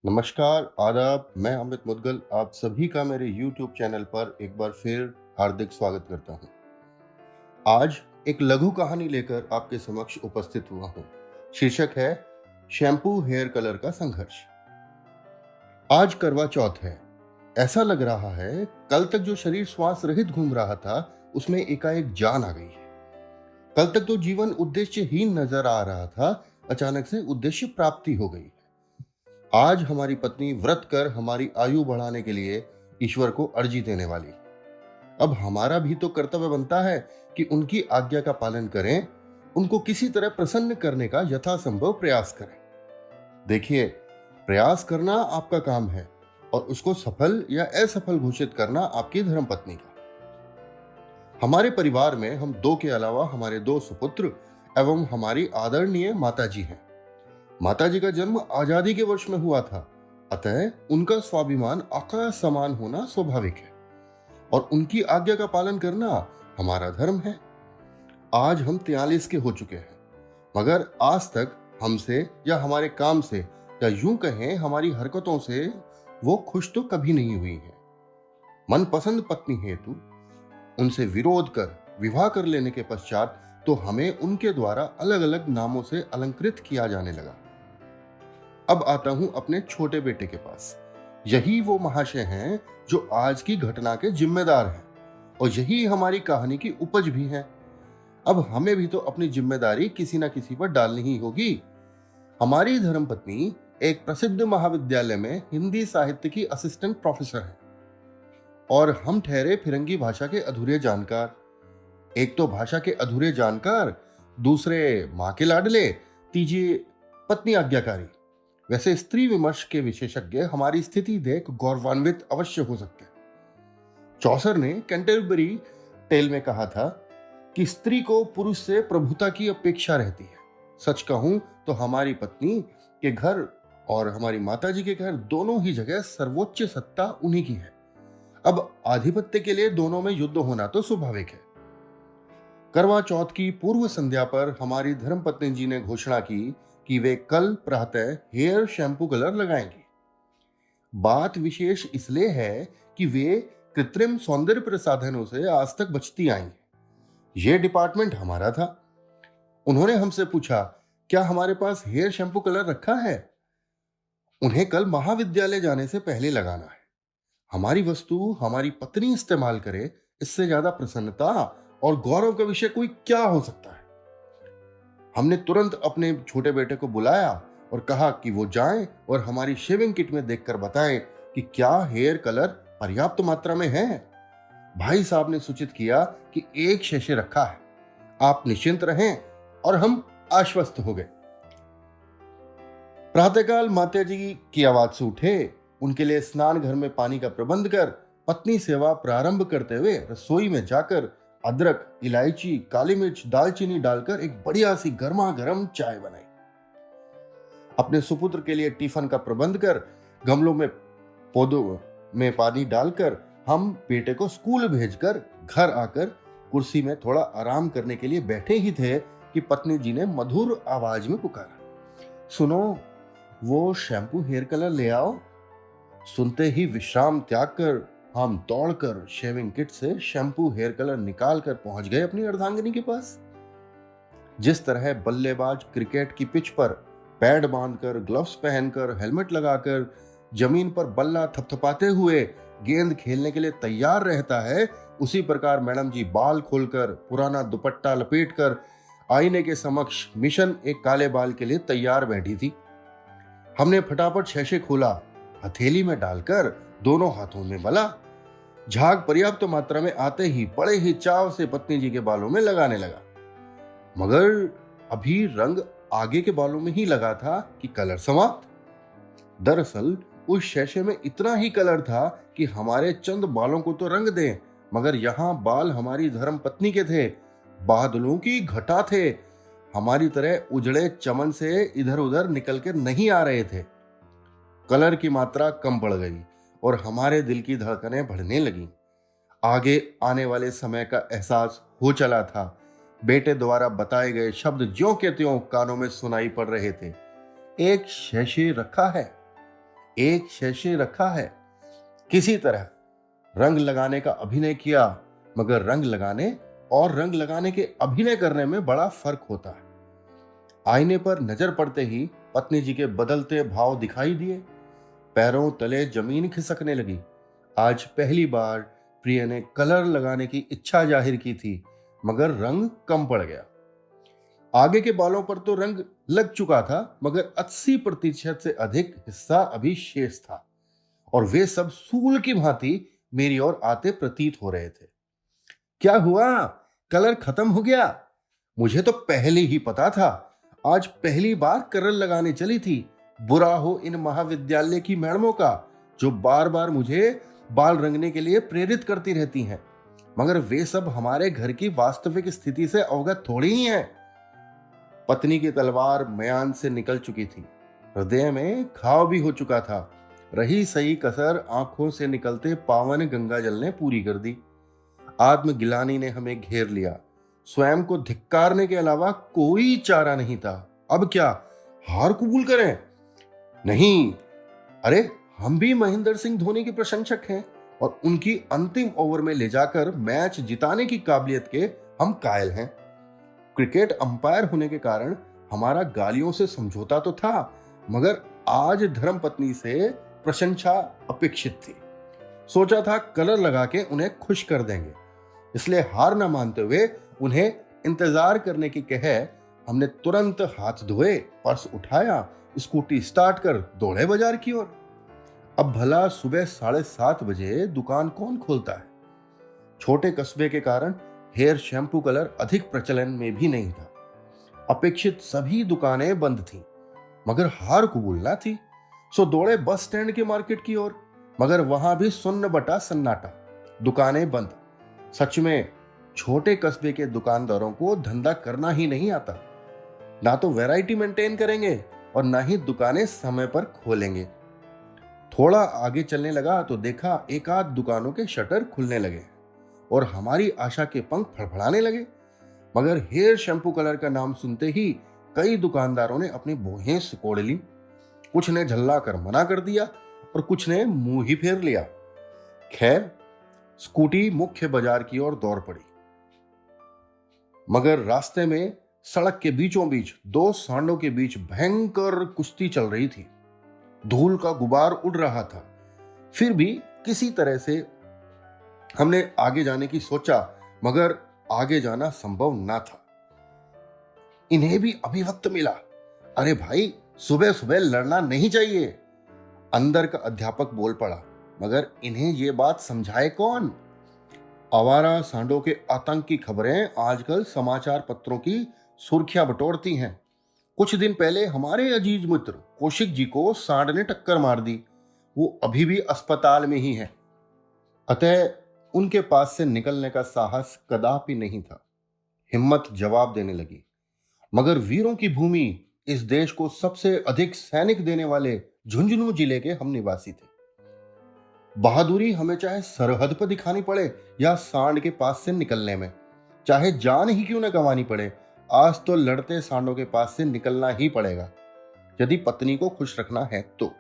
नमस्कार, आदाब। मैं अमित मुदगल आप सभी का मेरे YouTube चैनल पर एक बार फिर हार्दिक स्वागत करता हूं। आज एक लघु कहानी लेकर आपके समक्ष उपस्थित हुआ हूं। शीर्षक है शैम्पू हेयर कलर का संघर्ष। आज करवा चौथ है। ऐसा लग रहा है कल तक जो शरीर श्वास रहित घूम रहा था उसमें एकाएक जान आ गई है। कल तक तो जीवन उद्देश्यहीन नजर आ रहा था, अचानक से उद्देश्य प्राप्ति हो गई। आज हमारी पत्नी व्रत कर हमारी आयु बढ़ाने के लिए ईश्वर को अर्जी देने वाली। अब हमारा भी तो कर्तव्य बनता है कि उनकी आज्ञा का पालन करें, उनको किसी तरह प्रसन्न करने का यथासंभव प्रयास करें। देखिए, प्रयास करना आपका काम है और उसको सफल या असफल घोषित करना आपकी धर्मपत्नी का। हमारे परिवार में हम दो के अलावा हमारे दो सुपुत्र एवं हमारी आदरणीय माताजी हैं। माताजी का जन्म आजादी के वर्ष में हुआ था, अतः उनका स्वाभिमान आकाश समान होना स्वाभाविक है और उनकी आज्ञा का पालन करना हमारा धर्म है। आज हम 43 के हो चुके हैं, मगर आज तक हमसे या हमारे काम से या यूं कहें हमारी हरकतों से वो खुश तो कभी नहीं हुई है। मनपसंद पत्नी हेतु उनसे विरोध कर विवाह कर लेने के पश्चात तो हमें उनके द्वारा अलग अलग नामों से अलंकृत किया जाने लगा। अब आता हूं अपने छोटे बेटे के पास। यही वो महाशय हैं जो आज की घटना के जिम्मेदार हैं और यही हमारी कहानी की उपज भी है। अब हमें भी तो अपनी जिम्मेदारी किसी न किसी पर डालनी ही होगी। हमारी धर्मपत्नी एक प्रसिद्ध महाविद्यालय में हिंदी साहित्य की असिस्टेंट प्रोफेसर है और हम ठहरे फिरंगी भाषा के अधूरे जानकार। एक तो भाषा के अधूरे जानकार, दूसरे माँ के लाडले, तीजे पत्नी आज्ञाकारी। वैसे स्त्री विमर्श के विशेषज्ञ हमारी स्थिति देख गौरवान्वित अवश्य हो सकते हैं। चौसर ने कैंटरबरी टेल में कहा था कि स्त्री को पुरुष से प्रभुता की अपेक्षा रहती है। सच कहूं तो हमारी पत्नी के घर और हमारी माताजी के घर दोनों ही जगह सर्वोच्च सत्ता उन्हीं की है। अब आधिपत्य के लिए दोनों में युद्ध होना तो स्वाभाविक है। करवा चौथ की पूर्व संध्या पर हमारी धर्मपत्नी जी ने घोषणा की कि वे कल प्रातः हेयर शैम्पू कलर लगाएंगी। बात विशेष इसलिए है कि वे कृत्रिम सौंदर्य प्रसाधनों से आज तक बचती आई हैं। यह डिपार्टमेंट हमारा था। उन्होंने हमसे पूछा, क्या हमारे पास हेयर शैम्पू कलर रखा है? उन्हें कल महाविद्यालय जाने से पहले लगाना है। हमारी वस्तु हमारी पत्नी इस्तेमाल करे, इससे ज्यादा प्रसन्नता और गौरव का विषय कोई क्या हो सकता है। हमने तुरंत अपने छोटे बेटे को बुलाया और कहा कि वो जाएं और हमारी शेविंग किट में देखकर बताएं कि क्या हेयर कलर पर्याप्त मात्रा में है। भाई साहब ने सूचित किया कि एक शेषे रखा है, आप निश्चिंत रहें, और हम आश्वस्त हो गए। प्रातःकाल माता जी की आवाज से उठे, उनके लिए स्नान घर में पानी का प्रबंध कर पत्नी सेवा प्रारंभ करते हुए रसोई में जाकर अदरक, इलायची, काली मिर्च, दालचीनी डालकर एक बढ़िया सी गर्मा गर्म चाय बनाई। अपने सुपुत्र के लिए टिफिन का प्रबंध कर गमलों में पौधों में पानी डालकर हम बेटे को स्कूल भेजकर घर आकर कुर्सी में थोड़ा आराम करने के लिए बैठे ही थे कि पत्नी जी ने मधुर आवाज में पुकारा, सुनो, वो शैम्पू हेयर कलर ले आओ। सुनते ही विश्राम त्याग कर हम दौड़कर शेविंग किट से शैम्पू हेयर कलर निकाल कर पहुंच गए अपनी अर्धांगिनी के पास। जिस तरह बल्लेबाज क्रिकेट की पिच पर पैड बांधकर, ग्लव्स पहनकर, हेलमेट लगाकर जमीन पर बल्ला थपथपाते हुए गेंद खेलने के लिए तैयार रहता है, उसी प्रकार मैडम जी बाल खोलकर, पुराना दुपट्टा लपेटकर आईने के समक्ष मिशन एक काले बाल के लिए तैयार बैठी थी। हमने फटाफट शेषे खोला, हथेली में डालकर दोनों हाथों में मला। झाग पर्याप्त मात्रा में आते ही बड़े ही चाव से पत्नी जी के बालों में लगाने लगा, मगर अभी रंग आगे के बालों में ही लगा था कि कलर समाप्त। दरअसल उस शेषे में इतना ही कलर था कि हमारे चंद बालों को तो रंग दें, मगर यहां बाल हमारी धर्म पत्नी के थे, बादलों की घटा थे, हमारी तरह उजड़े चमन से इधर उधर निकल कर नहीं आ रहे थे। कलर की मात्रा कम बढ़ गई और हमारे दिल की धड़कनें बढ़ने लगीं। आगे आने वाले समय का एहसास हो चला था। बेटे द्वारा बताए गए शब्द ज्यों के त्यों कानों में सुनाई पड़ रहे थे। एक शेषे रखा है। एक शेषे रखा है। किसी तरह रंग लगाने का अभिनय किया, मगर रंग लगाने और रंग लगाने के अभिनय करने में बड़ा फर्क होता है। आईने पर नजर पड़ते ही पत्नी जी के बदलते भाव दिखाई दिए। पैरों तले जमीन खिसकने लगी। आज पहली बार प्रिय ने कलर लगाने की इच्छा जाहिर की थी, मगर रंग कम पड़ गया। आगे के बालों पर तो रंग लग चुका था, मगर 80% से अधिक हिस्सा अभी शेष था और वे सब सूल की भांति मेरी ओर आते प्रतीत हो रहे थे। क्या हुआ? कलर खत्म हो गया? मुझे तो पहले ही पता था। आज पहली बार कलर लगाने चली थी। बुरा हो इन महाविद्यालय की मैडमों का, जो बार बार मुझे बाल रंगने के लिए प्रेरित करती रहती हैं, मगर वे सब हमारे घर की वास्तविक स्थिति से अवगत थोड़ी ही हैं। पत्नी की तलवार म्यान से निकल चुकी थी। हृदय में घाव भी हो चुका था। रही सही कसर आंखों से निकलते पावन गंगा जल ने पूरी कर दी। आत्मगिलानी ने हमें घेर लिया। स्वयं को धिक्कारने के अलावा कोई चारा नहीं था। अब क्या, हार कबूल करें? नहीं। अरे, हम भी महेंद्र सिंह धोनी के प्रशंसक हैं और उनकी अंतिम ओवर में ले जाकर मैच जिताने की काबिलियत के हम कायल हैं। क्रिकेट अंपायर होने के कारण हमारा गालियों से समझौता तो था, मगर आज धर्मपत्नी से प्रशंसा अपेक्षित थी। सोचा था कलर लगा के उन्हें खुश कर देंगे, इसलिए हार न मानते हुए उन्हें इंतजार करने की कह हमने तुरंत हाथ धोए, पर्स उठाया, स्कूटी स्टार्ट कर दौड़े बाजार की ओर। अब भला सुबह 7:30 बजे दुकान कौन खोलता है? छोटे कस्बे के कारण हेयर शैम्पू कलर अधिक प्रचलन में भी नहीं था। अपेक्षित सभी दुकानें बंद थीं, मगर हार कबूलना थी। सो दौड़े बस स्टैंड के मार्केट की ओर, मगर वहां भी सुन्न बटा सन्नाटा, दुकानें बंद। सच में छोटे कस्बे के दुकानदारों को धंधा करना ही नहीं आता। ना तो वैरायटी मेंटेन करेंगे और ना ही दुकानें समय पर खोलेंगे। थोड़ा आगे चलने लगा तो देखा एक आध दुकानों के शटर खुलने लगे और हमारी आशा के पंख फड़फड़ाने लगे। मगर हेयर शैम्पू कलर का नाम सुनते ही कई दुकानदारों ने अपनी भौहें सिकोड़ ली। कुछ ने झल्ला कर मना कर दिया और कुछ ने मुंह ही फेर लिया। खैर, स्कूटी मुख्य बाजार की ओर दौड़ पड़ी, मगर रास्ते में सड़क के बीचों बीच दो सांडों के बीच भयंकर कुश्ती चल रही थी। धूल का गुबार उड़ रहा था। फिर भी किसी तरह से हमने आगे जाने की सोचा, मगर आगे जाना संभव ना था। इन्हें भी अभी वक्त मिला। अरे भाई, सुबह सुबह लड़ना नहीं चाहिए, अंदर का अध्यापक बोल पड़ा, मगर इन्हें ये बात समझाए कौन? आवारा सांडों के आतंक की खबरें आजकल समाचार पत्रों की सुर्खियां बटोरती हैं। कुछ दिन पहले हमारे अजीज मित्र कौशिक जी को सांड ने टक्कर मार दी। वो अभी भी अस्पताल में ही है। अतः उनके पास से निकलने का साहस कदापि नहीं था। हिम्मत जवाब देने लगी, मगर वीरों की भूमि इस देश को सबसे अधिक सैनिक देने वाले झुंझुनू जिले के हम निवासी थे। बहादुरी हमें चाहे सरहद पर दिखानी पड़े या सांड के पास से निकलने में, चाहे जान ही क्यों न गंवानी पड़े, आज तो लड़ते सांडों के पास से निकलना ही पड़ेगा, यदि पत्नी को खुश रखना है तो।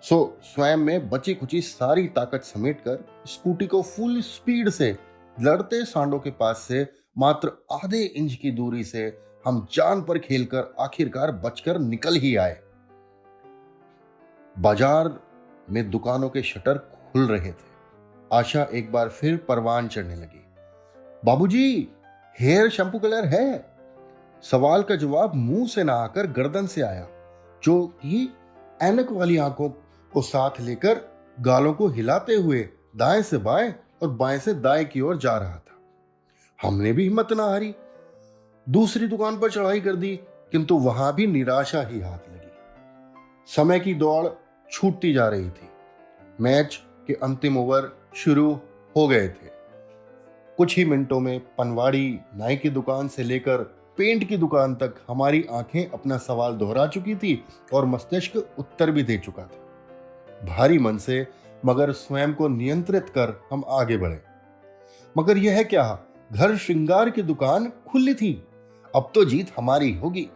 सो स्वयं में बची खुची सारी ताकत समेटकर स्कूटी को फुल स्पीड से लड़ते सांडों के पास से मात्र आधे इंच की दूरी से हम जान पर खेलकर आखिरकार बचकर निकल ही आए। बाजार में दुकानों के शटर खुल रहे थे। आशा एक बार फिर परवान चढ़ने लगी। बाबूजी, हेयर शैम्पू कलर है? सवाल का जवाब मुंह से ना आकर गर्दन से आया, जो कि ऐनक वाली आंखों को साथ लेकर गालों को हिलाते हुए दाएं से बाएं और बाएं से दाएं की ओर जा रहा था। हमने भी हिम्मत ना हारी, दूसरी दुकान पर चढ़ाई कर दी, किंतु वहां भी निराशा ही हाथ लगी। समय की दौड़ छूटती जा रही थी। मैच के अंतिम ओवर शुरू हो गए थे। कुछ ही मिनटों में पनवाड़ी, नाई की दुकान से लेकर पेंट की दुकान तक हमारी आंखें अपना सवाल दोहरा चुकी थी और मस्तिष्क उत्तर भी दे चुका था। भारी मन से मगर स्वयं को नियंत्रित कर हम आगे बढ़े। मगर यह क्या, घर श्रृंगार की दुकान खुली थी। अब तो जीत हमारी होगी।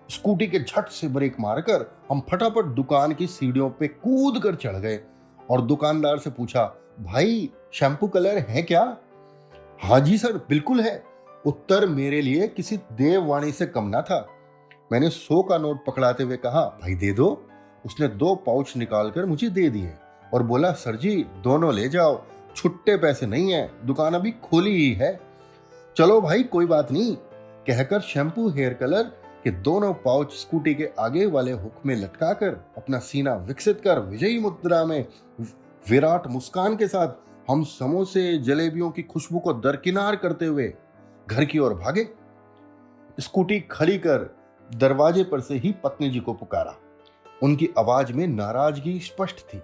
स्कूटी के झट से ब्रेक मारकर हम फटाफट दुकान की सीढ़ियों पे कूद कर चढ़ गए और दुकानदार से पूछा, भाई शैम्पू कलर है क्या? हाँ जी सर, बिल्कुल है। उत्तर मेरे लिए किसी देववाणी से कम ना था। मैंने 100 का नोट पकड़ाते हुए कहा, भाई दे दो। उसने 2 पाउच निकालकर मुझे दे दिए और बोला, सर जी दोनों ले जाओ, छुट्टे पैसे नहीं है, दुकान अभी खोली ही है। चलो भाई कोई बात नहीं, कहकर शैम्पू हेयर कलर के दोनों पाउच स्कूटी के आगे वाले हुक में लटकाकर अपना सीना विकसित कर विजयी मुद्रा में विराट मुस्कान के साथ हम समोसे जलेबियों की खुशबू को दरकिनार करते हुए घर की ओर भागे। स्कूटी खड़ी कर दरवाजे पर से ही पत्नी जी को पुकारा। उनकी आवाज में नाराजगी स्पष्ट थी।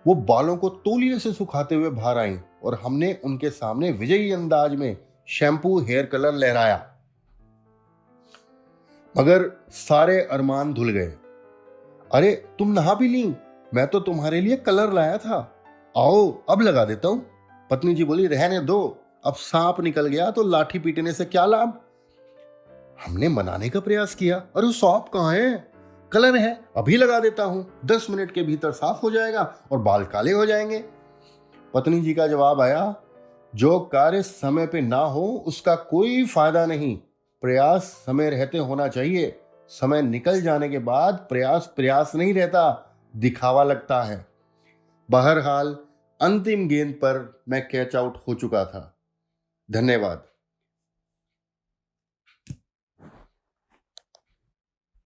वो बालों को तौलिए से सुखाते हुए बाहर आई और हमने उनके सामने विजयी अंदाज में शैम्पू हेयर कलर लहराया। मगर सारे अरमान धुल गए। अरे तुम नहा भी ली? मैं तो तुम्हारे लिए कलर लाया था, आओ अब लगा देता हूं। पत्नी जी बोली, रहने दो, अब सांप निकल गया तो लाठी पीटने से क्या लाभ। हमने मनाने का प्रयास किया, अरे सांप कहाँ है, कलर है, अभी लगा देता हूं, 10 मिनट के भीतर साफ हो जाएगा और बाल काले हो जाएंगे। पत्नी जी का जवाब आया, जो कार्य समय पे ना हो उसका कोई फायदा नहीं, प्रयास समय रहते होना चाहिए। समय निकल जाने के बाद प्रयास प्रयास नहीं रहता, दिखावा लगता है। बहरहाल अंतिम गेंद पर मैं कैच आउट हो चुका था। धन्यवाद।